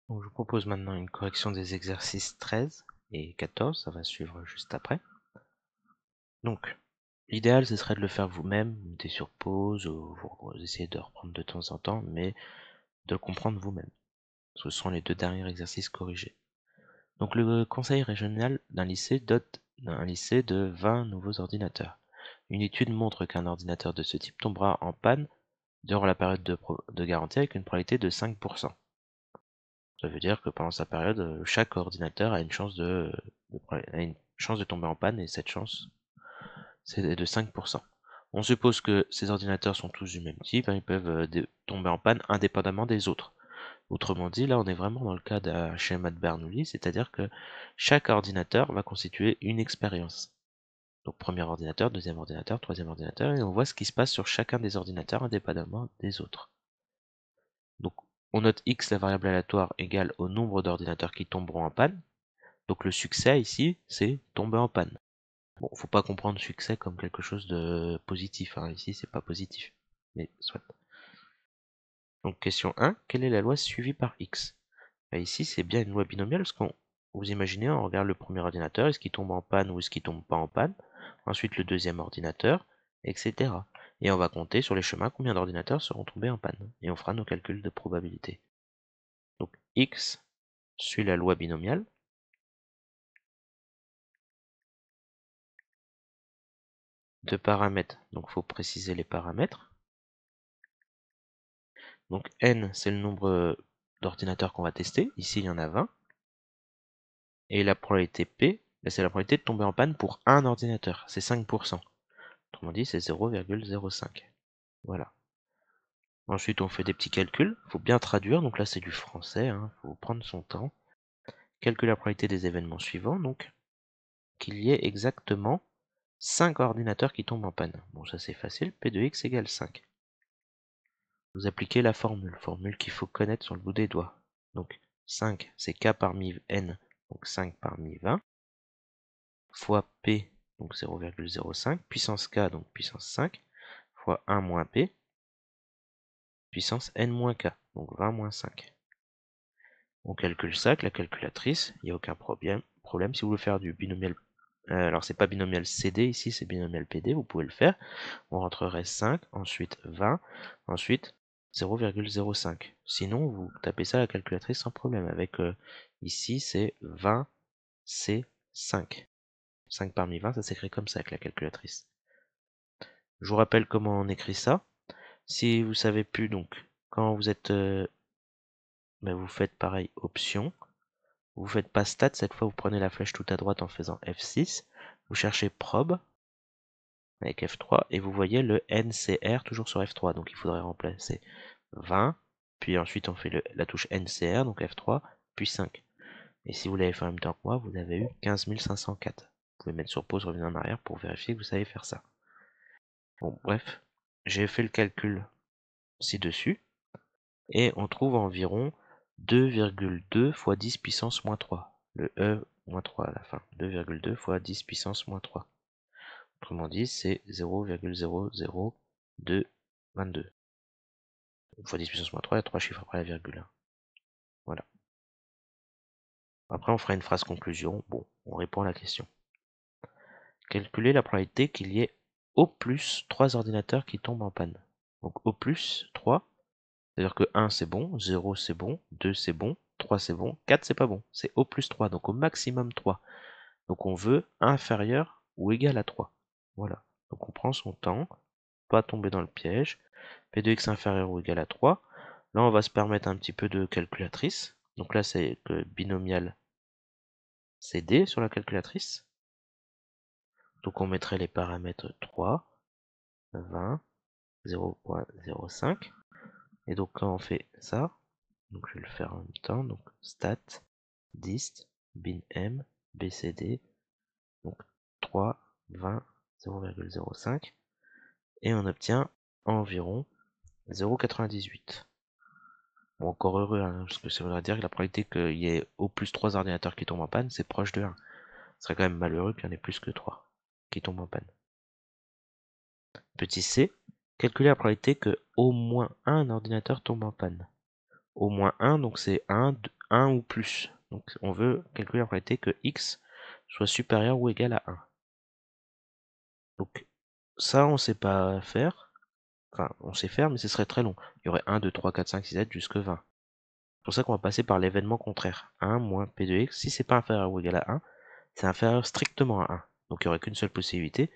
Donc, je vous propose maintenant une correction des exercices 13 et 14, ça va suivre juste après. Donc, l'idéal, ce serait de le faire vous-même, vous mettez sur pause, ou vous essayez de reprendre de temps en temps, mais de le comprendre vous-même. Ce sont les deux derniers exercices corrigés. Donc, le conseil régional d'un lycée dote d'un lycée de 20 nouveaux ordinateurs. Une étude montre qu'un ordinateur de ce type tombera en panne durant la période de garantie avec une probabilité de 5%. Ça veut dire que pendant sa période, chaque ordinateur a une chance de tomber en panne et cette chance, c'est de 5%. On suppose que ces ordinateurs sont tous du même type, ils peuvent tomber en panne indépendamment des autres. Autrement dit, là on est vraiment dans le cas d'un schéma de Bernoulli, c'est-à-dire que chaque ordinateur va constituer une expérience. Donc premier ordinateur, deuxième ordinateur, troisième ordinateur, et on voit ce qui se passe sur chacun des ordinateurs indépendamment des autres. Donc on note x, la variable aléatoire, égale au nombre d'ordinateurs qui tomberont en panne. Donc le succès ici, c'est tomber en panne. Bon, faut pas comprendre succès comme quelque chose de positif, hein. Ici c'est pas positif, mais soit. Donc question 1, quelle est la loi suivie par x? Bah, ici c'est bien une loi binomiale parce qu'on, vous imaginez, on regarde le premier ordinateur, est-ce qu'il tombe en panne ou est-ce qu'il tombe pas en panne? Ensuite le deuxième ordinateur, etc. Et on va compter sur les chemins combien d'ordinateurs seront tombés en panne. Et on fera nos calculs de probabilité. Donc x suit la loi binomiale. De paramètres, donc il faut préciser les paramètres. Donc n, c'est le nombre d'ordinateurs qu'on va tester. Ici, il y en a 20. Et la probabilité P, c'est la probabilité de tomber en panne pour un ordinateur. C'est 5%. Autrement dit, c'est 0,05. Voilà. Ensuite, on fait des petits calculs. Il faut bien traduire. Donc là, c'est du français. Il faut prendre son temps. Calculer la probabilité des événements suivants. Donc, qu'il y ait exactement 5 ordinateurs qui tombent en panne. Bon, ça c'est facile. P de x égale 5. Vous appliquez la formule qu'il faut connaître sur le bout des doigts. Donc 5, c'est k parmi n, donc 5 parmi 20, fois p, donc 0,05, puissance k, donc puissance 5, fois 1 moins p, puissance n moins k, donc 20 moins 5. On calcule ça avec la calculatrice, il n'y a aucun problème. Si vous voulez faire du binomial, alors c'est pas binomial CD ici, c'est binomial PD, vous pouvez le faire. On rentrerait 5, ensuite 20, ensuite 0,05. Sinon, vous tapez ça à la calculatrice sans problème. Avec ici, c'est 20 C5. 5 parmi 20, ça s'écrit comme ça avec la calculatrice. Je vous rappelle comment on écrit ça. Si vous savez plus, donc, quand vous êtes, vous faites pareil, option. Vous faites pas stat, cette fois vous prenez la flèche tout à droite en faisant F6. Vous cherchez prob avec F3 et vous voyez le NCR toujours sur F3. Donc il faudrait remplacer 20, puis ensuite on fait la touche NCR, donc F3, puis 5. Et si vous l'avez fait en même temps que moi, vous avez eu 15 504. Vous pouvez mettre sur pause, revenir en arrière pour vérifier que vous savez faire ça. Bon, bref, j'ai fait le calcul ci-dessus, et on trouve environ 2,2 fois 10 puissance moins 3. Le E moins 3 à la fin. 2,2 fois 10 puissance moins 3. Autrement dit, c'est 0,00222. Fois 10 puissance moins 3, il y a 3 chiffres après la virgule. Voilà. Après, on fera une phrase conclusion. Bon, on répond à la question. Calculer la probabilité qu'il y ait au plus 3 ordinateurs qui tombent en panne. Donc au plus 3, c'est-à-dire que 1 c'est bon, 0 c'est bon, 2 c'est bon, 3 c'est bon, 4 c'est pas bon. C'est au plus 3, donc au maximum 3. Donc on veut inférieur ou égal à 3. Voilà. Donc on prend son temps, pas tomber dans le piège. P de x inférieur ou égal à 3. Là on va se permettre un petit peu de calculatrice. Donc là c'est que binomial CD sur la calculatrice. Donc on mettrait les paramètres 3, 20, 0,05. Et donc quand on fait ça, donc je vais le faire en même temps, donc stat, dist, bin bcd, donc 3, 20, 0,05, et on obtient environ 0,98. Bon, encore heureux, hein, parce que ça voudrait dire que la probabilité qu'il y ait au plus 3 ordinateurs qui tombent en panne, c'est proche de 1. Ce serait quand même malheureux qu'il y en ait plus que 3 qui tombent en panne. Petit c, calculer la probabilité que au moins un ordinateur tombe en panne. Au moins 1, donc c'est 1, 1 ou plus. Donc on veut calculer la probabilité que x soit supérieur ou égal à 1. Donc ça, on sait pas faire. Enfin, on sait faire, mais ce serait très long. Il y aurait 1, 2, 3, 4, 5, 6, 7 jusque 20. C'est pour ça qu'on va passer par l'événement contraire. 1 moins p de x. Si c'est pas inférieur ou égal à 1, c'est inférieur strictement à 1. Donc il n'y aurait qu'une seule possibilité,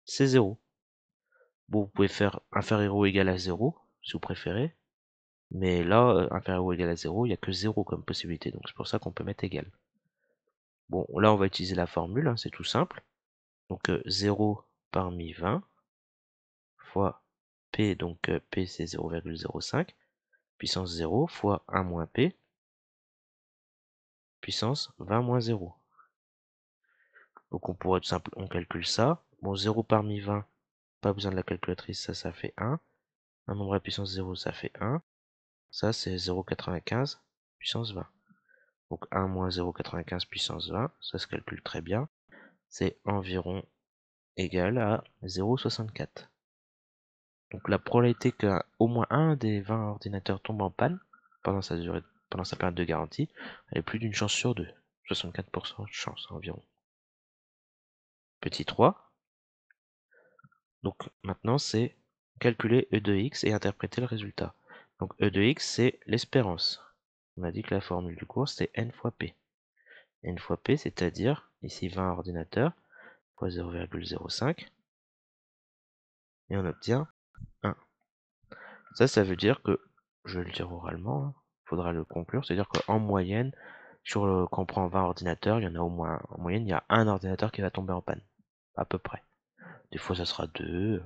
c'est 0. Bon, vous pouvez faire inférieur ou égal à 0, si vous préférez. Mais là, inférieur ou égal à 0, il n'y a que 0 comme possibilité. Donc c'est pour ça qu'on peut mettre égal. Bon, là, on va utiliser la formule, hein, c'est tout simple. Donc 0 parmi 20 fois p, donc p c'est 0,05, puissance 0 fois 1 moins p, puissance 20 moins 0. Donc on pourrait tout simplement, on calcule ça. Bon, 0 parmi 20, pas besoin de la calculatrice, ça fait 1. Un nombre à puissance 0, ça fait 1. Ça, c'est 0,95 puissance 20. Donc 1 moins 0,95 puissance 20, ça se calcule très bien. C'est environ égal à 0,64. Donc la probabilité qu'au moins un des 20 ordinateurs tombe en panne pendant sa période de garantie, elle est plus d'une chance sur deux. 64% de chance environ. Petit 3. Donc maintenant c'est calculer E de x et interpréter le résultat. Donc E de x c'est l'espérance. On a dit que la formule du cours c'est n fois p. N fois p, c'est-à-dire ici 20 ordinateurs fois 0,05 et on obtient 1. Ça veut dire que, je vais le dire oralement, il faudra le conclure, c'est-à-dire qu'en moyenne, quand on prend 20 ordinateurs, il y en a au moins, en moyenne, il y a un ordinateur qui va tomber en panne, à peu près. Des fois, ça sera 2,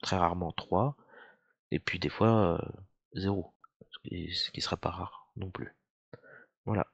très rarement 3, et puis des fois, 0, ce qui sera pas rare non plus. Voilà.